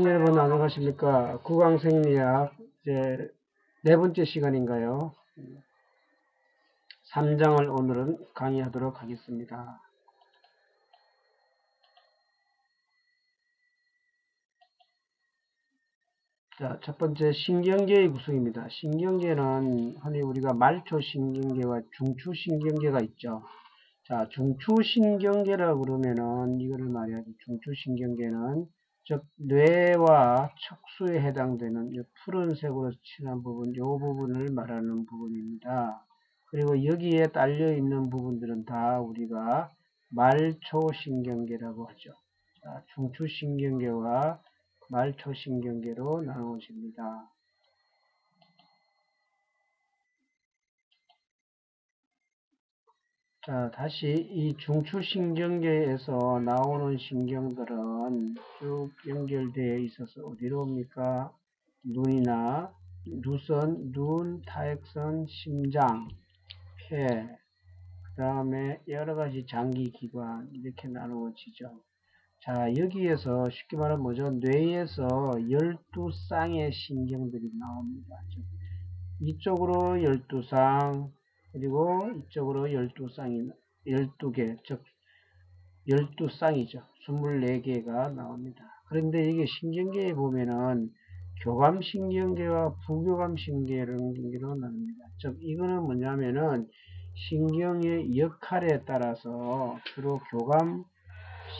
학생 여러분 안녕하십니까? 구강생리학 이제 네 번째 시간인가요? 3장을 오늘은 강의하도록 하겠습니다. 자, 첫 번째 신경계의 구성입니다. 신경계는 흔히 우리가 말초신경계와 중추신경계가 있죠. 자, 중추신경계라 그러면은 이거를 말해야지. 중추신경계는 즉 뇌와 척수에 해당되는 이 푸른색으로 칠한 부분, 이 부분을 말하는 부분입니다. 그리고 여기에 딸려 있는 부분들은 다 우리가 말초신경계라고 하죠. 자, 중추신경계와 말초신경계로 나누어집니다. 자, 다시 이 중추신경계에서 나오는 신경들은 쭉 연결되어 있어서 어디로 옵니까? 눈이나 누선, 눈, 타액선, 심장, 폐, 그 다음에 여러가지 장기기관 이렇게 나누어지죠. 자, 여기에서 쉽게 말하면 뭐죠? 뇌에서 12쌍의 신경들이 나옵니다. 이쪽으로 12쌍, 그리고 이쪽으로 12쌍이, 12개, 즉, 12쌍이죠. 24개가 나옵니다. 그런데 이게 신경계에 보면은 교감신경계와 부교감신경계로 나눕니다. 즉, 이거는 뭐냐면은 신경의 역할에 따라서 주로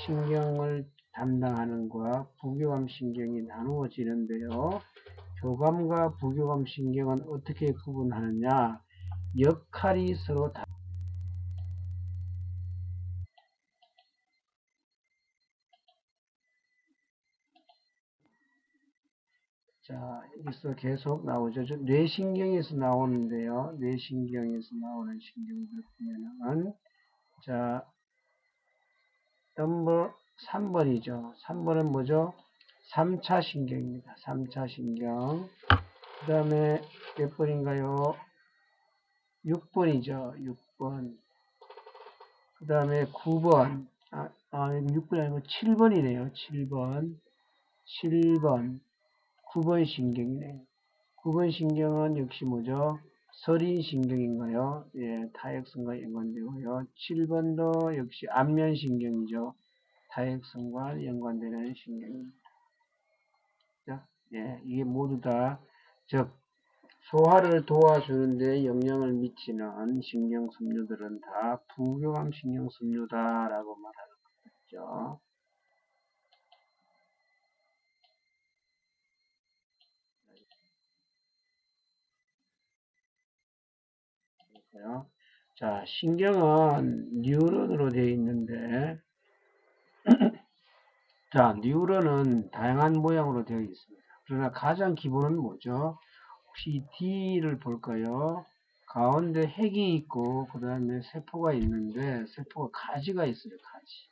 교감신경을 담당하는 것과 부교감신경이 나누어지는데요. 교감과 부교감 신경은 어떻게 구분하느냐? 역할이 서로 자, 여기서 계속 나오죠. 뇌신경에서 나오는데요. 뇌신경에서 나오는 신경들 보면은 자, 넘버 3번이죠. 3번은 뭐죠? 3차 신경입니다. 3차 신경. 그 다음에 몇 번인가요? 6번이죠. 6번. 그 다음에 9번. 6번이 아니고 7번이네요. 7번. 7번. 9번 신경이네요. 9번 신경은 역시 뭐죠? 서린신경인가요? 예, 타액선과 연관되고요. 7번도 역시 안면신경이죠. 타액선과 연관되는 신경입니다. 예, 이게 모두 다, 즉, 소화를 도와주는데 영향을 미치는 신경섬유들은 다 부교감 신경섬유다라고 말하는 거죠. 자, 신경은 뉴런으로 되어 있는데, 자, 뉴런은 다양한 모양으로 되어 있습니다. 그러나 가장 기본은 뭐죠? 혹시 D를 볼까요? 가운데 핵이 있고, 그 다음에 세포가 있는데, 세포가 가지가 있어요, 가지.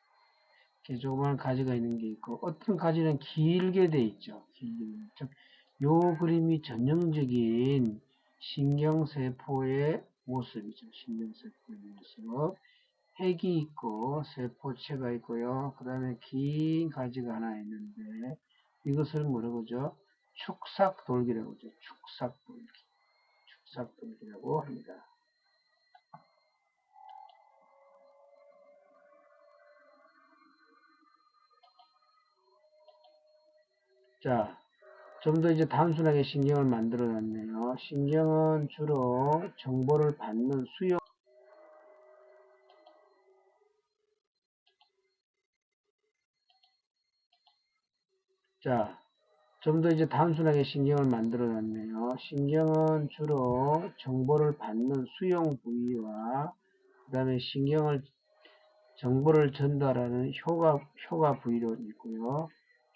이렇게 조그만 가지가 있는 게 있고, 어떤 가지는 길게 되어 있죠. 즉, 요 그림이 전형적인 신경세포의 모습이죠. 신경세포의 모습. 핵이 있고 세포체가 있고요. 그 다음에 긴 가지가 하나 있는데 이것을 뭐라고 하죠? 축삭돌기라고 하죠. 축삭돌기. 축삭돌기라고 합니다. 자, 좀 더 이제 단순하게 신경을 만들어 놨네요. 신경은 주로 정보를 받는 수용. 자, 좀 더 이제 단순하게 신경을 만들어 놨네요. 신경은 주로 정보를 받는 수용 부위와 그 다음에 정보를 전달하는 효과 부위로 있고요.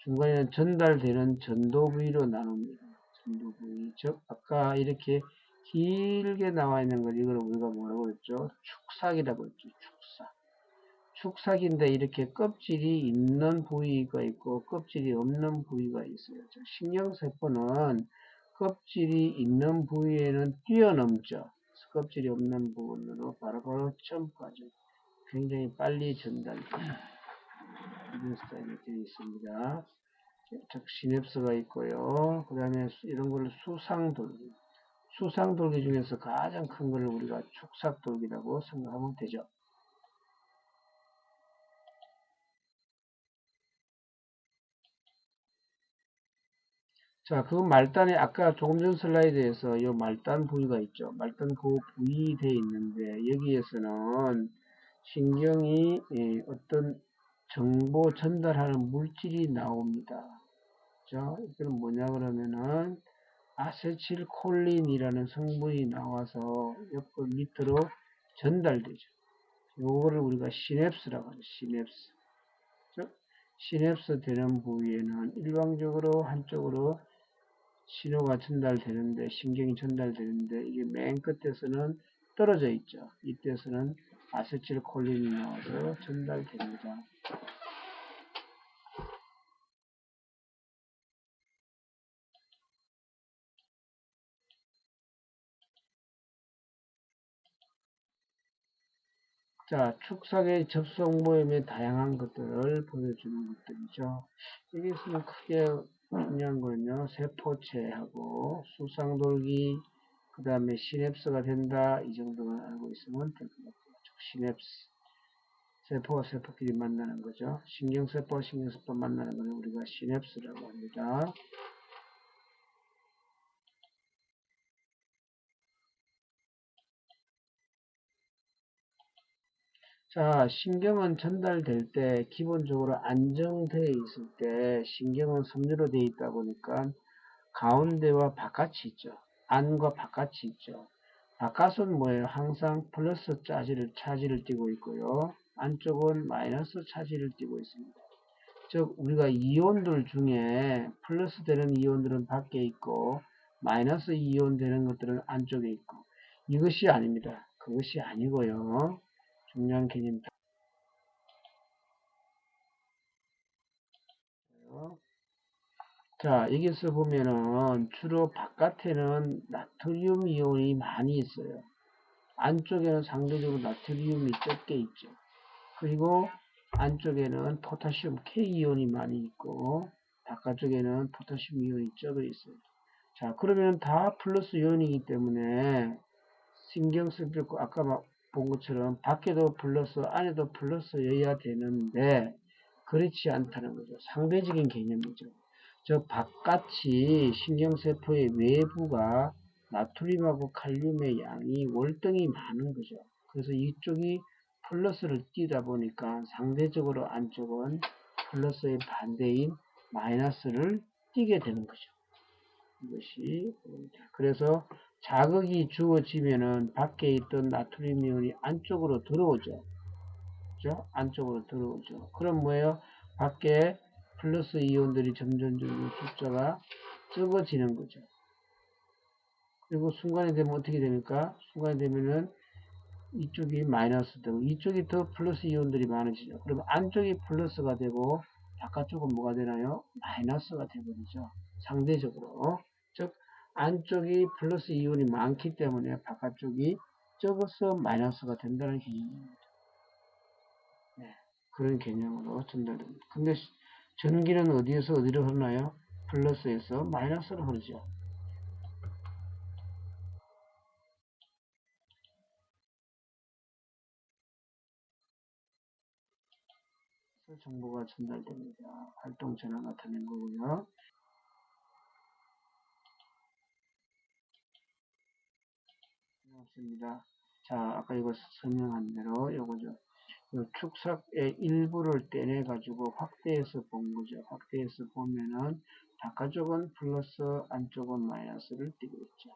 중간에는 전달되는 전도 부위로 나눕니다. 전도 부위. 즉, 아까 이렇게 길게 나와 있는 걸 이걸 우리가 뭐라고 했죠? 축삭이라고 했죠. 축삭. 축삭인데 이렇게 껍질이 있는 부위가 있고 껍질이 없는 부위가 있어요. 신경세포는 껍질이 있는 부위에는 뛰어넘죠. 껍질이 없는 부분으로 바로바로 점프하죠. 굉장히 빨리 전달됩니다. 이런 스타일이 되어 있습니다. 즉 시냅스가 있고요. 그 다음에 이런 걸 수상돌기. 수상돌기 중에서 가장 큰 걸 우리가 축삭돌기라고 생각하면 되죠. 자, 그 말단에 아까 조금 전 슬라이드에서 이 말단 부위가 있죠. 말단 그 부위 되어 있는데 여기에서는 신경이 어떤 정보 전달하는 물질이 나옵니다. 그죠? 이건 뭐냐 그러면은 아세틸콜린이라는 성분이 나와서 옆 밑으로 전달되죠. 요거를 우리가 시냅스라고 하죠. 시냅스. 즉 시냅스 되는 부위에는 일방적으로 한쪽으로 신호가 전달되는데, 신경이 전달되는데, 이게 맨 끝에서는 떨어져 있죠. 이때에서는 아세틸콜린이 나와서 전달됩니다. 자, 축삭의 접속 모임의 다양한 것들을 보여주는 것들이죠. 여기서는 크게 중요한 거는요, 세포체하고 수상돌기, 그 다음에 시냅스가 된다, 이 정도만 알고 있으면 될 것 같아요. 시냅스. 세포와 세포끼리 만나는 거죠. 신경세포와 신경세포 만나는 거는 우리가 시냅스라고 합니다. 자, 신경은 전달될 때 기본적으로 안정되어 있을 때 신경은 섬유로 되어 있다 보니까 가운데와 바깥이 있죠. 안과 바깥이 있죠. 바깥은 뭐예요? 항상 플러스 차지를 띠고 있고요. 안쪽은 마이너스 차지를 띠고 있습니다. 즉 우리가 이온들 중에 플러스 되는 이온들은 밖에 있고 마이너스 이온 되는 것들은 안쪽에 있고 이것이 아닙니다. 그것이 아니고요. 중요한 개념. 자, 여기서 보면은 주로 바깥에는 나트륨 이온이 많이 있어요. 안쪽에는 상대적으로 나트륨이 적게 있죠. 그리고 안쪽에는 포타슘 K이온이 많이 있고 바깥쪽에는 포타슘 이온이 적어 있어요. 자, 그러면 다 플러스 이온이기 때문에 신경 쓸 게 아까 본 것처럼 밖에도 플러스 안에도 플러스여야 되는데 그렇지 않다는 거죠. 상대적인 개념이죠. 저 바깥이 신경세포의 외부가 나트륨하고 칼륨의 양이 월등히 많은 거죠. 그래서 이쪽이 플러스를 띄다 보니까 상대적으로 안쪽은 플러스의 반대인 마이너스를 띄게 되는 거죠. 이것이 그래서 자극이 주어지면은 밖에 있던 나트륨 이온이 안쪽으로 들어오죠. 그죠? 안쪽으로 들어오죠. 그럼 뭐예요? 밖에 플러스 이온들이 점점 숫자가 적어지는 거죠. 그리고 순간이 되면 어떻게 됩니까? 순간이 되면은 이쪽이 마이너스 되고 이쪽이 더 플러스 이온들이 많아지죠. 그러면 안쪽이 플러스가 되고 바깥쪽은 뭐가 되나요? 마이너스가 되버리죠. 상대적으로. 즉 안쪽이 플러스 이온이 많기 때문에 바깥쪽이 적어서 마이너스가 된다는 개념입니다. 네, 그런 개념으로 전달됩니다. 근데 전기는 어디에서 어디로 흐르나요? 플러스에서 마이너스로 흐르죠. 정보가 전달됩니다. 활동 전환 나타낸 거고요. 없습니다. 자, 아까 이거 설명한 대로 요거죠. 축삭의 일부를 떼내 가지고 확대해서 본 거죠. 확대해서 보면은 바깥쪽은 플러스 안쪽은 마이너스를 띄고 있죠.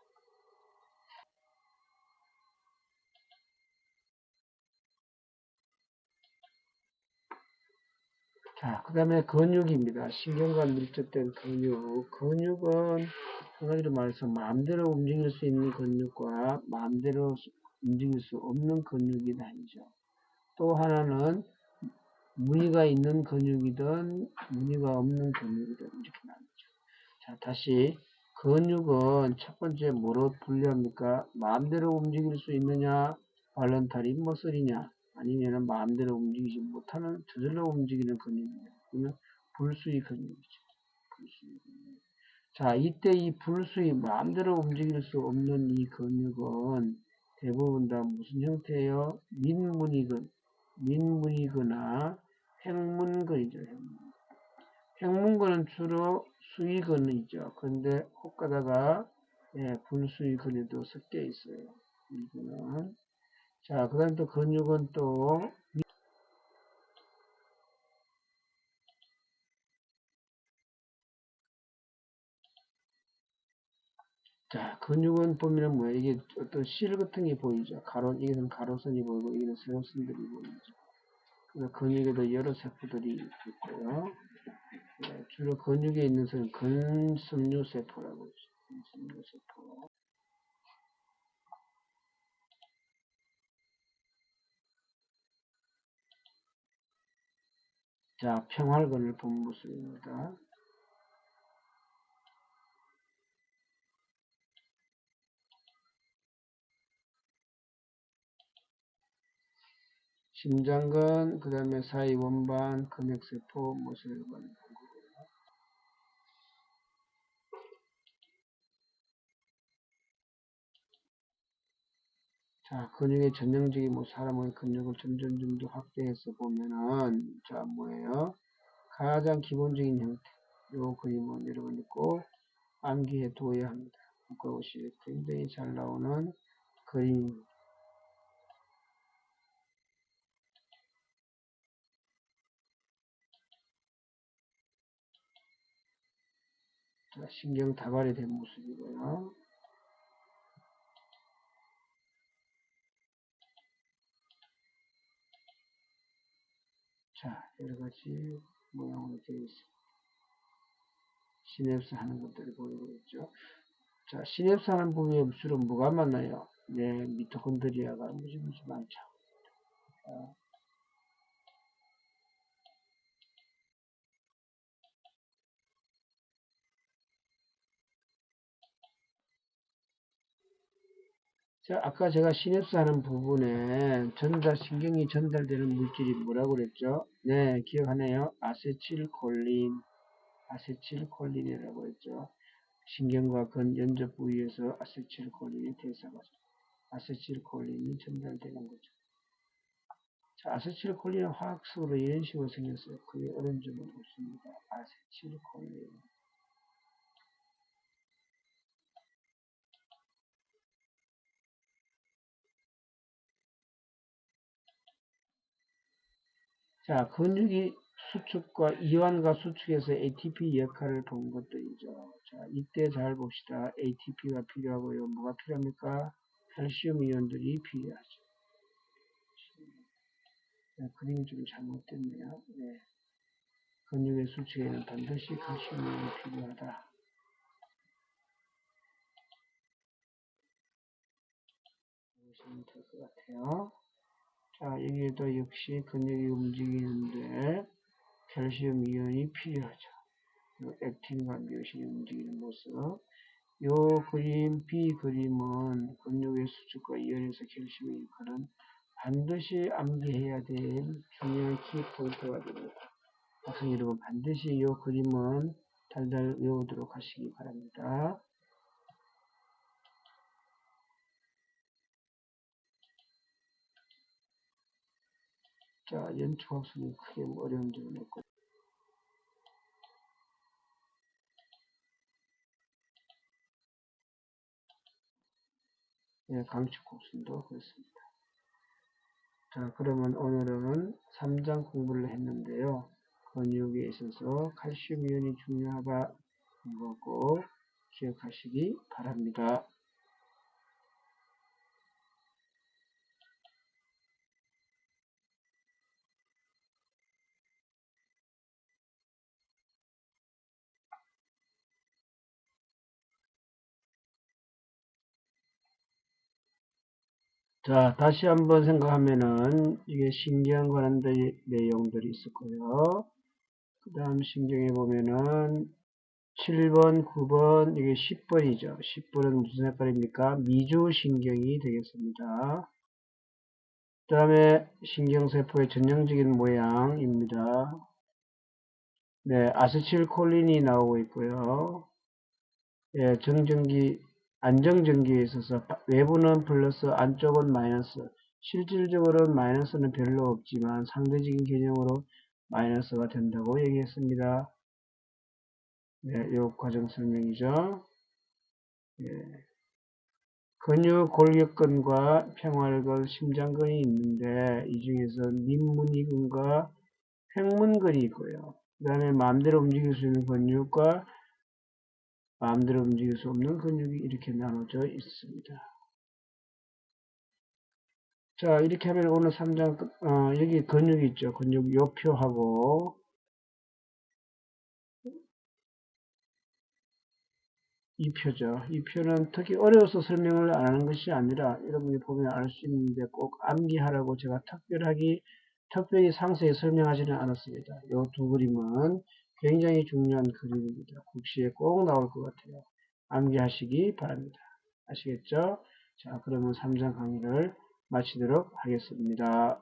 자, 그 다음에 근육입니다. 신경과 밀접된 근육. 근육은 한 가지로 말해서 마음대로 움직일 수 있는 근육과 마음대로 움직일 수 없는 근육이 나뉘죠. 또 하나는 무늬가 있는 근육이든 무늬가 없는 근육이든 이렇게 나뉘죠. 자, 다시 근육은 첫 번째 뭐로 분류합니까? 마음대로 움직일 수 있느냐, 발런타리 머슬이냐, 아니면 마음대로 움직이지 못하는 저절로 움직이는 근육이냐. 이는 불수의 근육이죠. 자, 이때 이 불수의 마음대로 움직일 수 없는 이 근육은 대부분 다 무슨 형태예요? 민문이거나 행문근이죠. 행문근은 주로 수위근이죠. 그런데 혹 가다가 불수위근에도 섞여 있어요. 이거는. 자, 그 다음 또 근육은 또 자, 근육은 보면은 뭐야? 이게 어떤 실 같은 게 보이죠? 이게는 가로선이 보이고, 이게는 세로선들이 보이죠. 그래서 근육에도 여러 세포들이 있고요. 네, 주로 근육에 있는 것은 근섬유세포라고 하죠. 근섬유세포. 자, 평활근을 본 모습입니다. 심장근, 그 다음에 사이원반, 근육세포, 모세혈관. 자, 근육의 전형적인 사람의 근육을 점점 좀 더 확대해서 보면은, 자, 뭐예요? 가장 기본적인 형태. 요 그림은 여러분이 꼭 암기해 두어야 합니다. 국가고시에 굉장히 잘 나오는 그림입니다. 자, 신경 다발이 된 모습이고요. 자, 여러 가지 모양으로 되어 있습니다. 시냅스 하는 것들이 보이고 있죠. 자, 시냅스 하는 부위에 주로 뭐가 많나요? 네, 미토콘드리아가 무지무지 많죠. 자, 아까 제가 시냅스 하는 부분에 신경이 전달되는 물질이 뭐라고 그랬죠? 네, 기억하네요. 아세틸콜린이라고 했죠. 신경과 연접 부위에서 아세틸콜린이 대사가죠. 아세틸콜린이 전달되는 거죠. 자, 아세틸콜린은 화학식으로 이런 식으로 생겼어요. 그게 어려운 점은 없습니다. 아세틸콜린. 자, 근육이 수축과 이완과 수축에서 ATP 역할을 본 것들이죠. 자, 이때 잘 봅시다. ATP가 필요하고요. 뭐가 필요합니까? 칼슘 이온들이 필요하죠. 네, 그림이 좀 잘못됐네요. 네. 근육의 수축에는 반드시 칼슘 이온이 필요하다. 보시면 될 것 같아요. 자, 여기에도 역시 근육이 움직이는데 칼슘 이온이 필요하죠. 액틴과 미오신이 움직이는 모습. 요 그림, B 그림은 근육의 수축과 이완에서 칼슘의 역할은 반드시 암기해야 될 중요한 키포인트가 됩니다. 학생 여러분 반드시 이 그림은 달달 외우도록 하시기 바랍니다. 자, 연축학습이 크게 어려운 점은 없고 강축곡순도 그렇습니다. 자, 그러면 오늘은 3장 공부를 했는데요. 근육에 있어서 칼슘 이온이 중요하다는 거고 기억하시기 바랍니다. 자, 다시 한번 생각하면은 이게 신경 관한 내용들이 있었고요. 그 다음 신경에 보면은 7번, 9번, 이게 10번이죠. 10번은 무슨 색깔입니까? 미주신경이 되겠습니다. 그 다음에 신경세포의 전형적인 모양입니다. 네, 아세틸콜린이 나오고 있고요. 예, 안정전기에 있어서 외부는 플러스, 안쪽은 마이너스. 실질적으로는 마이너스는 별로 없지만 상대적인 개념으로 마이너스가 된다고 얘기했습니다. 네, 요 과정 설명이죠. 예. 근육 골격근과 평활근, 심장근이 있는데 이 중에서 민문이근과 횡문근이 있고요. 그 다음에 마음대로 움직일 수 있는 근육과 마음대로 움직일 수 없는 근육이 이렇게 나눠져 있습니다. 자, 이렇게 하면 오늘 3장, 여기 근육이 있죠. 근육 요표하고, 이 표죠. 이 표는 특히 어려워서 설명을 안 하는 것이 아니라 여러분이 보면 알 수 있는데 꼭 암기하라고 제가 특별히 상세히 설명하지는 않았습니다. 이 두 그림은 굉장히 중요한 그림입니다. 국시에 꼭 나올 것 같아요. 암기하시기 바랍니다. 아시겠죠? 자, 그러면 3장 강의를 마치도록 하겠습니다.